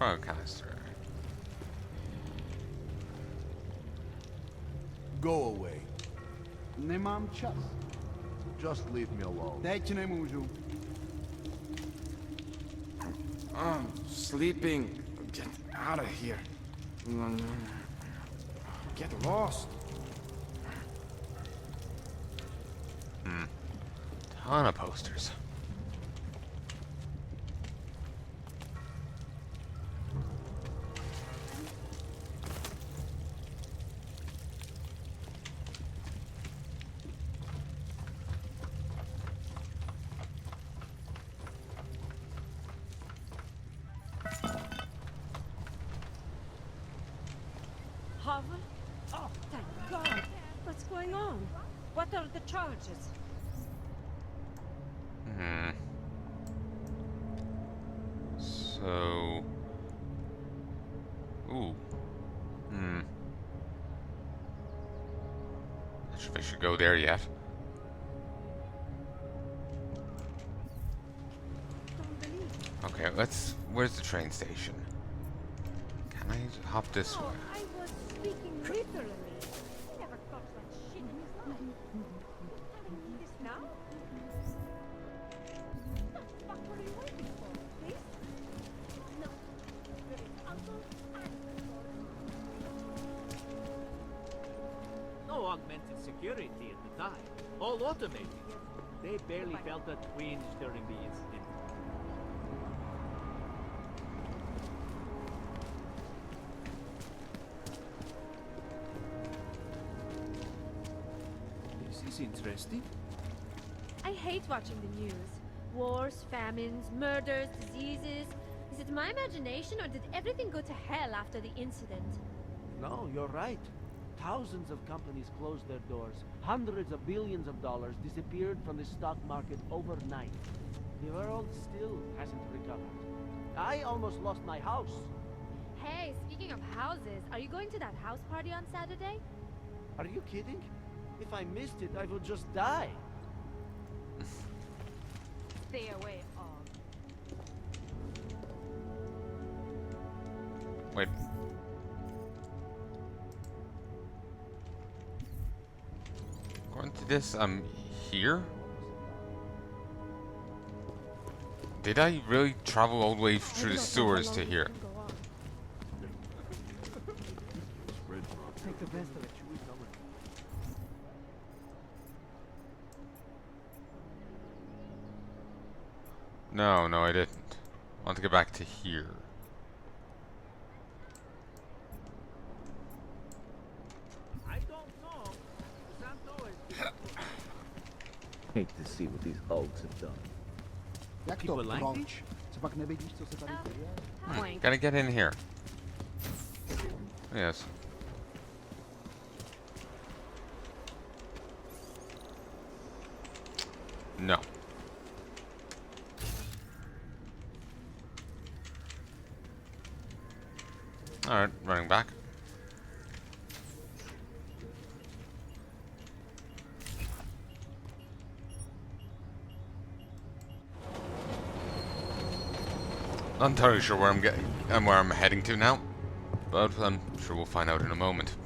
Fire canister. Go away. Nemám čas. Just leave me alone. Teď nemůžu. I'm sleeping. Get out of here. Get lost. Ton of posters. Harvard? Oh, thank God. What's going on? What are the charges? So... Ooh. Not sure if I should go there yet. Don't believe it. Okay, let's... Where's the train station? Can I hop this way? Oh, I was speaking literally. He never thought such shit in his life. Telling me this now? What the fuck were you waiting for? This? No. There is Uncle and No augmented security at the time. All automated. They barely felt a twinge during the incident. This is interesting. I hate watching the news. Wars, famines, murders, diseases. Is it my imagination or did everything go to hell after the incident? No, you're right. Thousands of companies closed their doors. Hundreds of billions of dollars disappeared from the stock market overnight. The world still hasn't recovered. I almost lost my house. Hey, speaking of houses, are you going to that house party on Saturday? Are you kidding? If I missed it, I would just die. Stay away, Og. Wait. According to this, I'm here? Did I really travel all the way through the sewers to here? Take the best of it, Chewie. No, no, I didn't. I want to get back to here. I don't know. Santo is Hate to see what these hulks have done. Jak to People like proč? Co pak nevidíš, co se tady děje? Gotta get in here. Yes. No. Alright, running back. Not entirely sure where I'm getting and where I'm heading to now, but I'm sure we'll find out in a moment.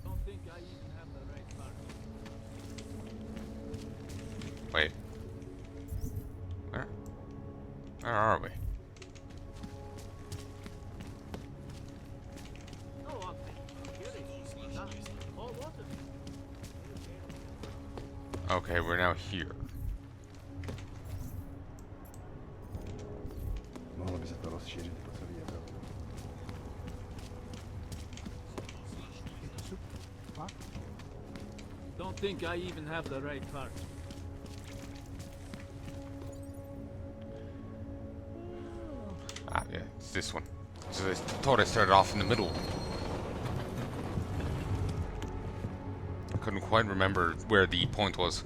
Don't think I even have the right part. Wait. Where are we? No augmented security. None. All automated. Okay, we're now here. Mohlo by se to rozšířit po celý Evropě. Don't think I even have the right part. it's this one. So I thought I started off in the middle. I couldn't quite remember where the point was.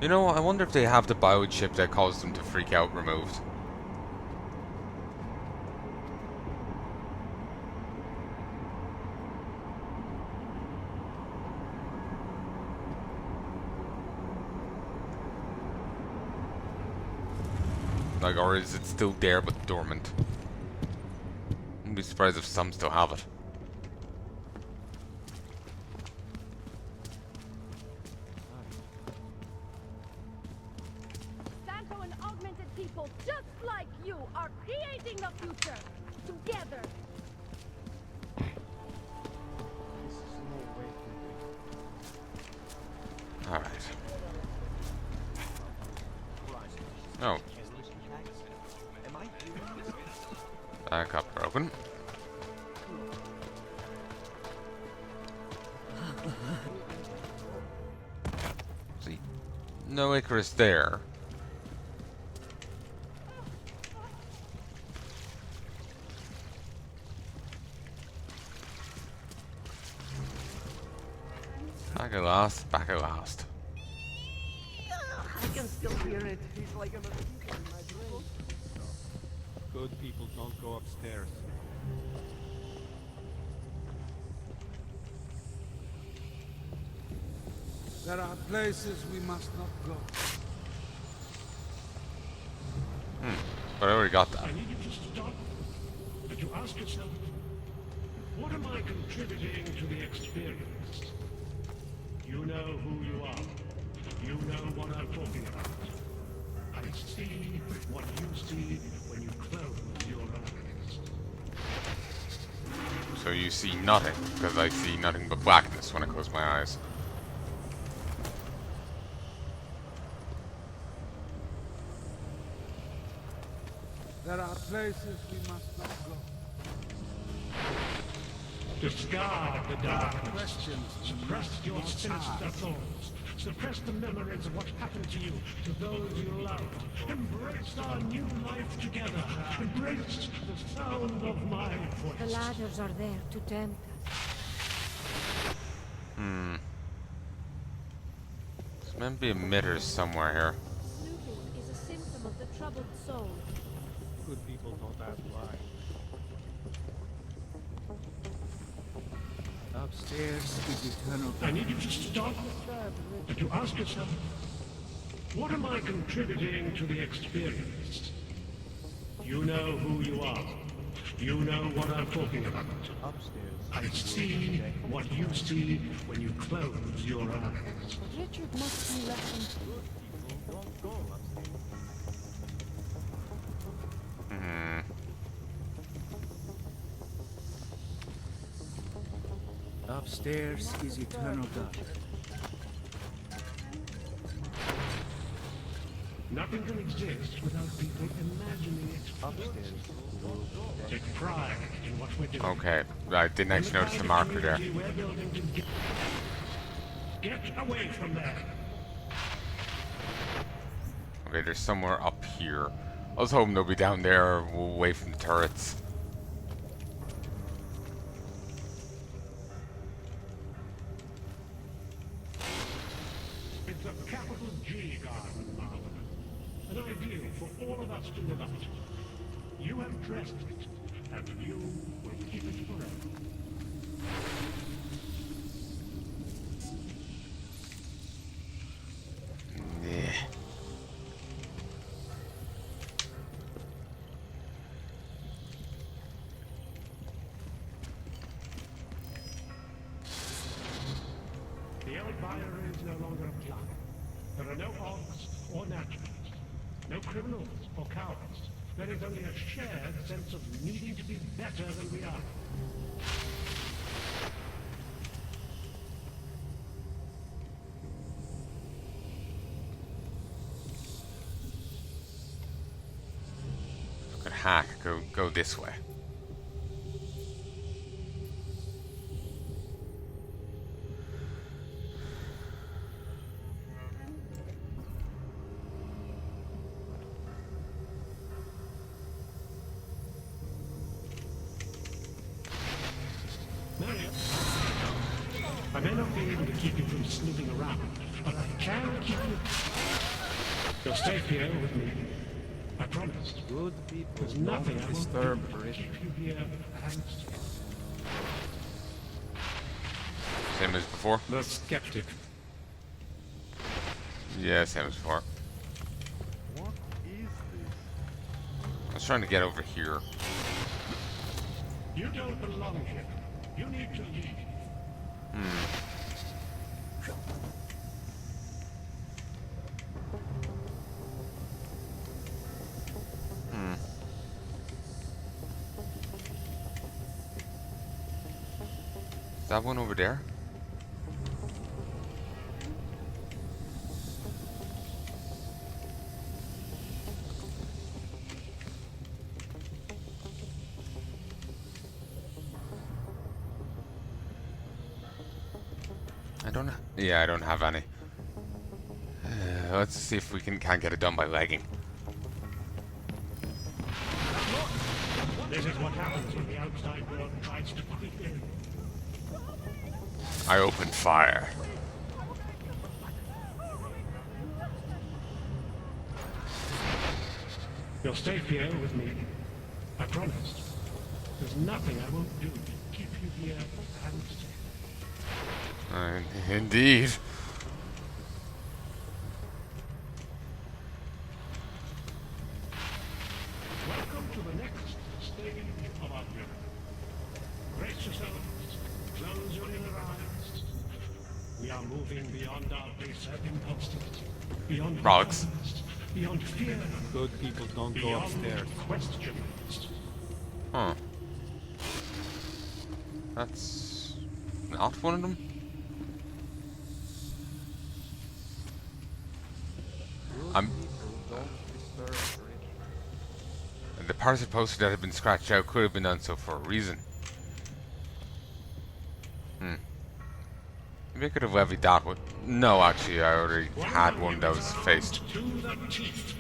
You know, I wonder if they have the biochip that caused them to freak out removed. Like, or is it still there but dormant? Wouldn't be surprised if some still have it. People just like you are creating the future together. All right. Oh. Back up, broken. See, no Icarus there. Back at last, back at last. I can still hear it. It's like another speaker in my brain. Good people don't go upstairs. There are places we must not go. But I already got that. I need you to stop and to ask yourself, what am I contributing to the experience? You know who you are. You know what I'm talking about. I see what you see when you close your eyes. So you see nothing, because I see nothing but blackness when I close my eyes. There are places we must not go. Discard the darkness. Suppress your sinister thoughts. Suppress the memories of what happened to you, to those you loved. Embrace our new life together. Embrace the sound of my voice. The ladders are there to tempt us. There's meant to be emitters somewhere here. Snooping is a symptom of the troubled soul. Good people don't ask why. Upstairs is eternal. I need you to stop and to ask yourself, what am I contributing to the experience? You know who you are. You know what I'm talking about. I see what you see when you close your eyes. Richard must be left Don't go upstairs. Upstairs is eternal dark. Nothing can exist without people imagining it. Upstairs. Take pride in what we're doing. Okay, I didn't actually notice the marker there. We're building to get away from there. Okay, there's somewhere up here. I was hoping they'll be down there, away from the turrets. It's a capital G garden, Marvin. An ideal for all of us to live up to. You have dressed it, and you will keep it forever. Yeah. The old buyer is no longer applied. There are no orcs or naturals, no criminals or cowards. There is only a shared sense of needing to be better than we are. Could hack. Go this way. Marius, I may not be able to keep you from snooping around, but I can keep you. You'll stay here with me. I promise. Good people There's don't nothing I won't disturb do to Rich. keep you here and Same as before? the skeptic. Yeah, same as before. What is this? I was trying to get over here. You don't belong here. You need to leave. Is that one over there? I don't have any. Let's see if we can't get it done by legging. This is what happens when the outside world tries to creep in. I opened fire. You'll stay here with me. I promise. There's nothing I won't do to keep you here and safe. Indeed. Welcome to the next stage of our journey. Brace yourselves. Close your inner eyes. We are moving beyond our baser impulses. Beyond Frogs. violence, beyond fear. Good people don't go Beyond upstairs. questions. Huh. That's not one of them? Good people don't disturb Rich. The part of the poster that had been scratched out could have been done so for a reason. Maybe I could have levied that one. No, actually, I already had one that was faced. To the teeth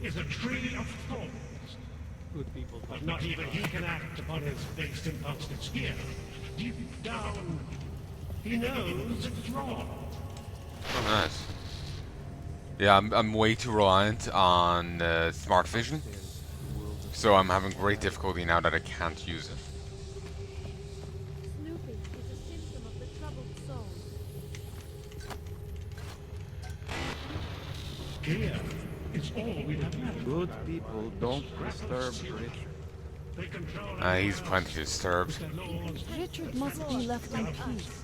is a tree of thorns. Good people But don't. not even he can act upon his base impulses here. Deep down, he knows it's wrong. Oh, nice. Yeah, I'm way too reliant on smart vision, so I'm having great difficulty now that I can't use it. Snooping is a symptom of the troubled soul. Here is all we have left. Good people don't disturb Rich. They control He's plenty disturbed. their laws. Richard must be left in peace.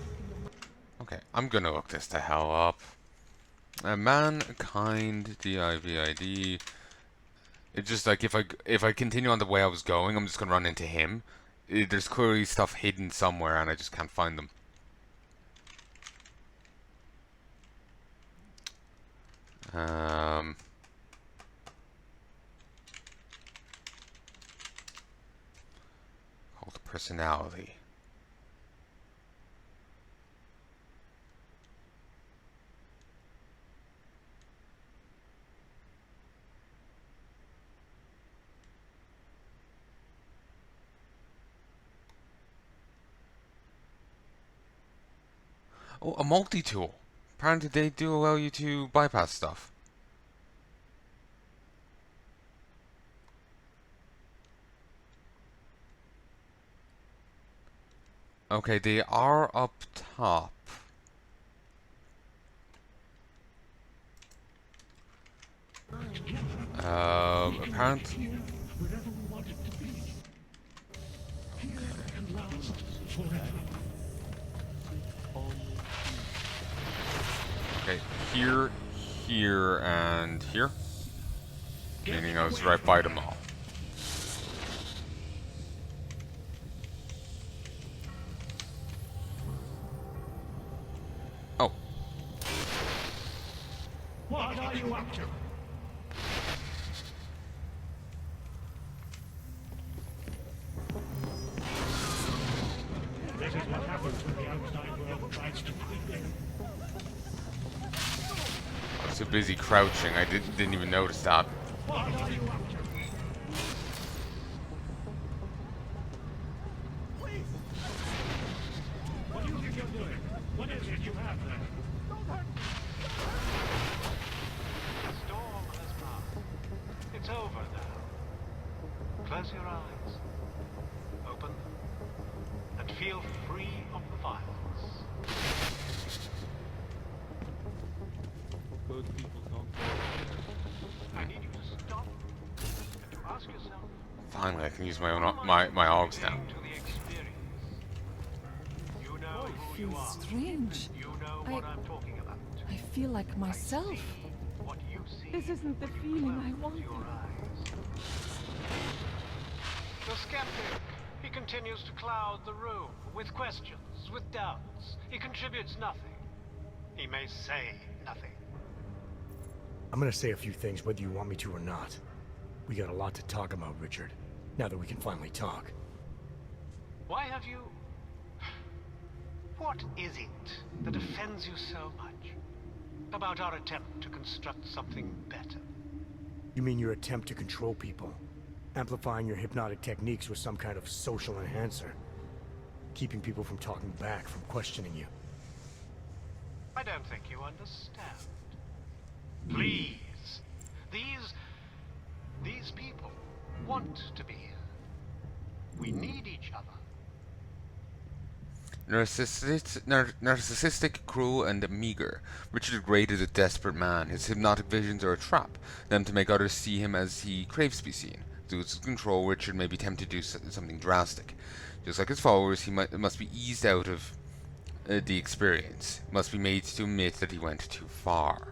Okay, I'm gonna look this the hell up. Mankind, D-I-V-I-D. It's just like if I continue on the way I was going, I'm just gonna run into him. There's clearly stuff hidden somewhere, and I just can't find them. Cult personality. Oh, a multi-tool. Apparently they do allow you to bypass stuff. Okay, they are up top. Apparently. Wherever we want it to be. Here it can last forever. Okay, here, here, and here. Meaning I was right by them all. Oh. What are you up to? This is what happens when the outside world tries to creep in. I was too busy crouching, I didn't even notice that. What are you up to? What do you think you're doing? What is it you have there? The storm has passed. It's over now. Close your eyes. Open them. And feel free of the violence. Good people don't go upstairs. I need you to stop and to ask yourself, Finally, I can use my own what am my I augs now. contributing to the experience? You know who you Feels are. strange. You know what I'm talking about. I feel like myself. What you see. This isn't the feeling I Close wanted. your eyes. The skeptic. He continues to cloud the room with questions, with doubts. He contributes nothing. He may say nothing. I'm gonna say a few things whether you want me to or not. We got a lot to talk about, Richard. Now that we can finally talk. Why have you... What is it that offends you so much about our attempt to construct something better? You mean your attempt to control people? Amplifying your hypnotic techniques with some kind of social enhancer? Keeping people from talking back, from questioning you? I don't think you understand. Please. These people want to be here. We need each other. Narcissistic, cruel, and meager. Richard Grade is a desperate man. His hypnotic visions are a trap, them to make others see him as he craves to be seen. To lose his control, Richard may be tempted to do something drastic. Just like his followers, he must be eased out of the experience. Must be made to admit that he went too far.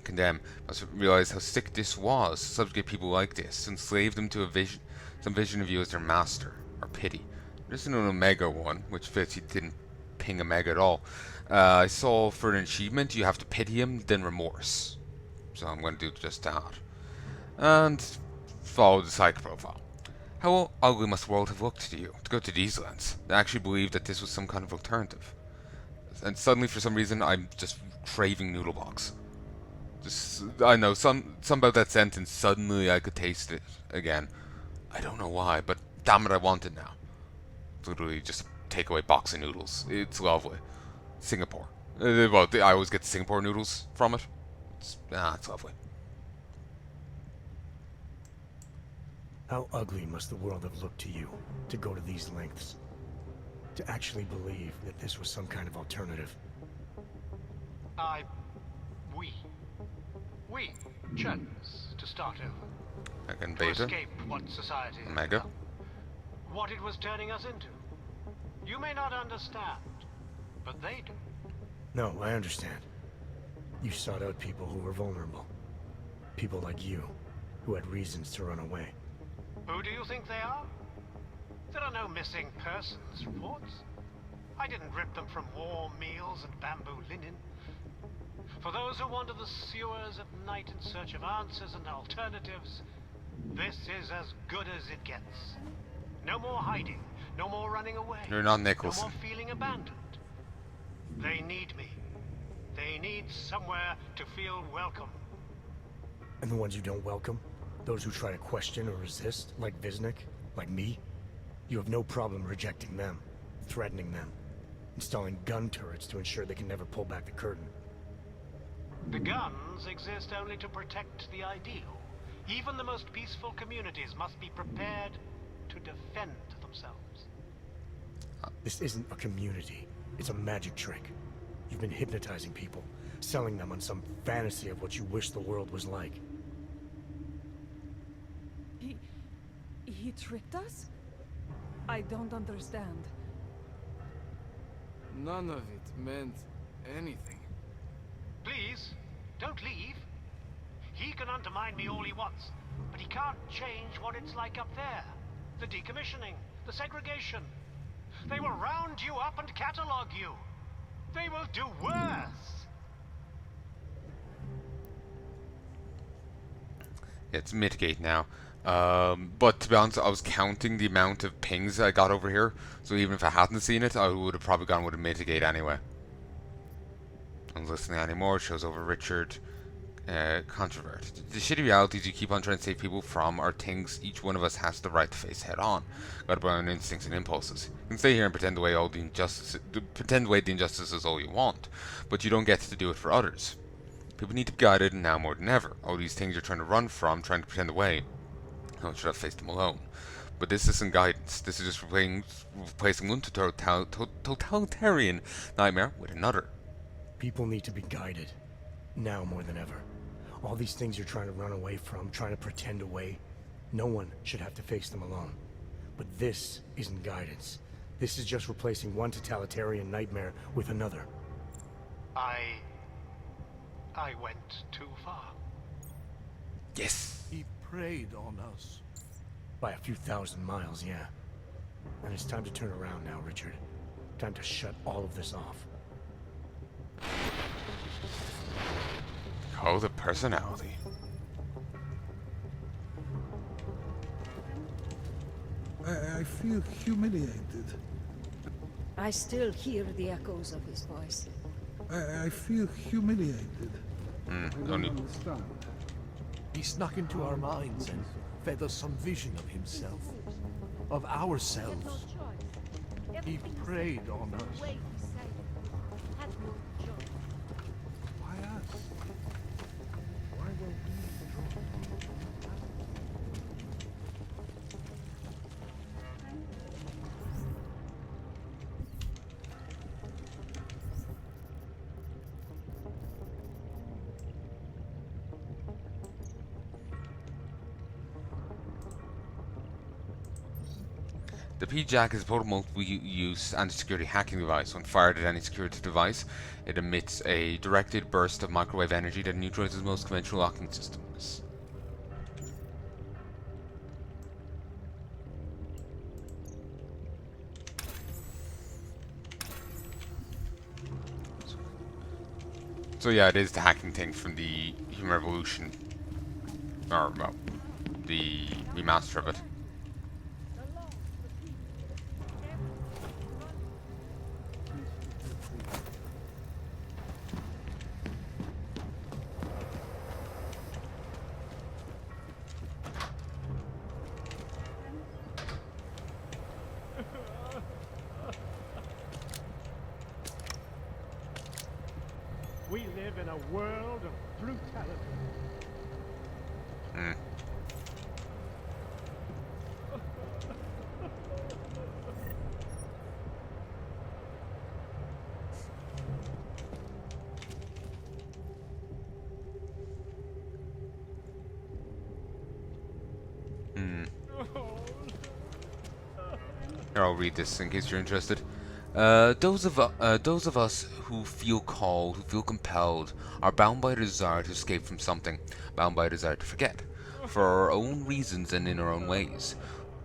Condemn must realize how sick this was. Subjugate people like this, enslave them to some vision of you as their master, or pity. There's an Omega one, which fits. He didn't ping Omega at all. I saw for an achievement, you have to pity him, then remorse. So I'm going to do just that. And follow the psych profile. How ugly must the world have looked to you to go to these lengths? I actually believed that this was some kind of alternative. And suddenly, for some reason, I'm just craving noodle box. Just, I know, some about that sentence, suddenly I could taste it again. I don't know why, but damn it, I want it now. Literally just a takeaway box of noodles. It's lovely. Singapore. Well, I always get Singapore noodles from it. It's lovely. How ugly must the world have looked to you, to go to these lengths? To actually believe that this was some kind of alternative? We chose to start over. Again, to Beta. escape what society has Omega. become, what it was turning us into. You may not understand, but they do. No, I understand. You sought out people who were vulnerable. People like you, who had reasons to run away. Who do you think they are? There are no missing persons reports. I didn't rip them from warm meals and bamboo linen. For those who wander the sewers at night in search of answers and alternatives, this is as good as it gets. No more hiding, no more running away. You're not Nicholson. No more feeling abandoned. They need me. They need somewhere to feel welcome. And the ones you don't welcome? Those who try to question or resist, like Visnik, like me? You have no problem rejecting them, threatening them, installing gun turrets to ensure they can never pull back the curtain. The guns exist only to protect the ideal. Even the most peaceful communities must be prepared to defend themselves. This isn't a community. It's a magic trick. You've been hypnotizing people, selling them on some fantasy of what you wish the world was like. He tricked us? I don't understand. None of it meant anything. Please, don't leave. He can undermine me all he wants, but he can't change what it's like up there. The decommissioning, the segregation. They will round you up and catalog you. They will do worse. It's mitigate now. But to be honest, I was counting the amount of pings I got over here, so even if I hadn't seen it, I would have probably gone with a mitigate anyway. I'm listening anymore. It shows over Richard. Controvert. The shitty realities you keep on trying to save people from are things each one of us has the right to face head on. Got our own instincts and impulses. You can stay here and pretend away the injustice is all you want, but you don't get to do it for others. People need to be guided now more than ever. All these things you're trying to run from, trying to pretend away. No, should have faced them alone. But this isn't guidance. This is just replacing one totalitarian nightmare with another. People need to be guided. Now more than ever. All these things you're trying to run away from, trying to pretend away, no one should have to face them alone. But this isn't guidance. This is just replacing one totalitarian nightmare with another. I went too far. Yes. He preyed on us. By a few thousand miles, yeah. And it's time to turn around now, Richard. Time to shut all of this off. Oh, the personality. I feel humiliated. I still hear the echoes of his voice. I feel humiliated. I don't Only understand. He snuck into our minds and fed us some vision of himself. Of ourselves. He preyed on us. Why us? Why were we drawn to The P-Jack is a portable multi-use anti-security hacking device. When fired at any security device, it emits a directed burst of microwave energy that neutralizes most conventional locking systems. So yeah, it is the hacking thing from the Human Revolution, or well, the remaster of it. We live in a world of brutality. Here, I'll read this in case you're interested. Those of us who feel called, who feel compelled, are bound by a desire to escape from something, bound by a desire to forget, for our own reasons and in our own ways.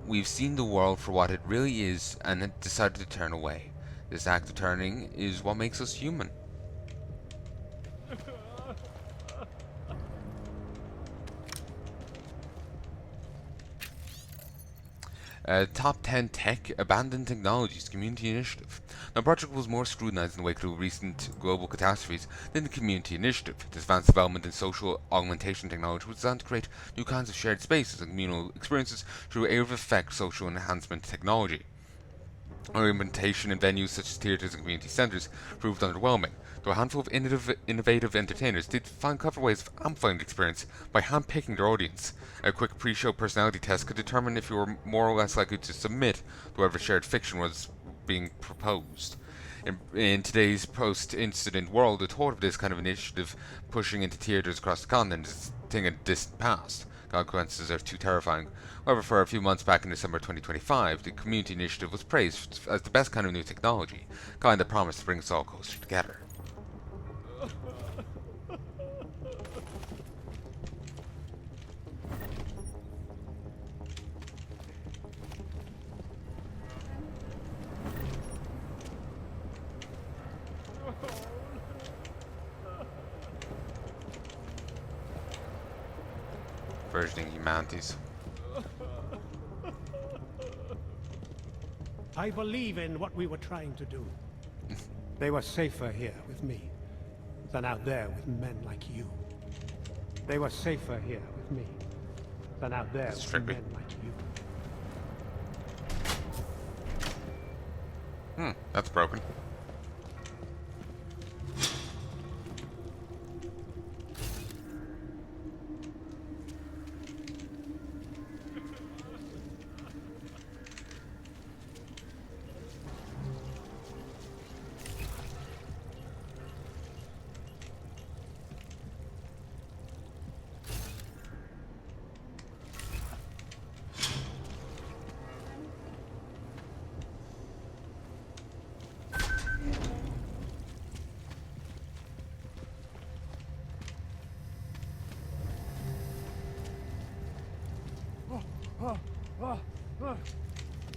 We've seen the world for what it really is and have decided to turn away. This act of turning is what makes us human. Top 10 Tech Abandoned Technologies Community Initiative. Now, the project was more scrutinized in the wake of recent global catastrophes than the Community Initiative. This advanced development in social augmentation technology was designed to create new kinds of shared spaces and communal experiences through area of effect social enhancement technology. Implementation in venues such as theatres and community centres proved underwhelming, though a handful of innovative entertainers did find clever ways of amplifying the experience by hand-picking their audience. A quick pre-show personality test could determine if you were more or less likely to submit to whatever shared fiction was being proposed. In today's post-incident world, the thought of this kind of initiative pushing into theaters across the continent is a thing of the distant past. Consequences are too terrifying. However, for a few months back in December 2025, the community initiative was praised as the best kind of new technology, kind that promised to bring us all closer together. Burgeoning humanities. I believe in what we were trying to do. They were safer here with me than out there with men like you. They were safer here with me than out there with men like you. That's broken.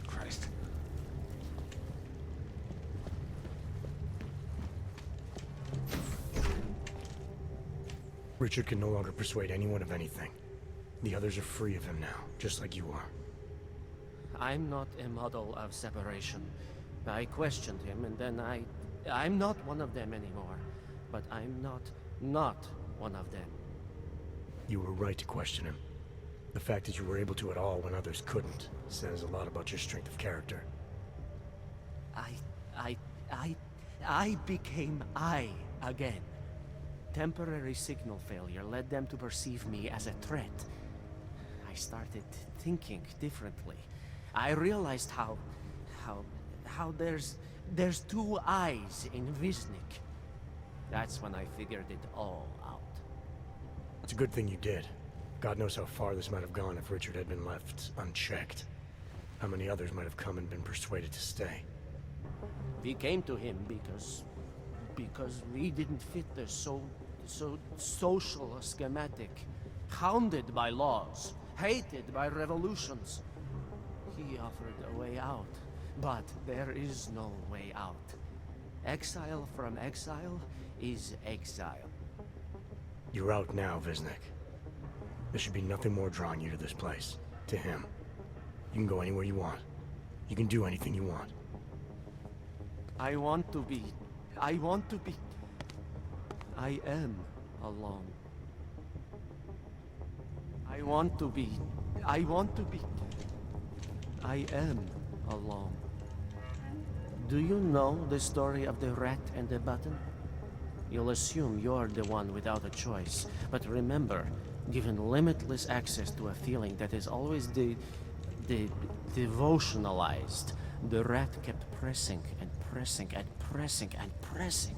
Christ. Richard can no longer persuade anyone of anything. The others are free of him now, just like you are. I'm not a model of separation. I questioned him, and then I'm not one of them anymore. But I'm not one of them. You were right to question him. The fact that you were able to at all when others couldn't says a lot about your strength of character. I became I again. Temporary signal failure led them to perceive me as a threat. I started thinking differently. I realized how there's two eyes in Wisnik. That's when I figured it all out. It's a good thing you did. God knows how far this might have gone if Richard had been left unchecked. How many others might have come and been persuaded to stay. We came to him because we didn't fit the so social schematic. Hounded by laws, hated by revolutions. He offered a way out, but there is no way out. Exile from exile is exile. You're out now, Wisnik. There should be nothing more drawing you to this place. To him. You can go anywhere you want. You can do anything you want. I am alone. I am alone. Do you know the story of the rat and the button? You'll assume you're the one without a choice. But remember, given limitless access to a feeling that is always devotionalized, the rat kept pressing and pressing and pressing and pressing.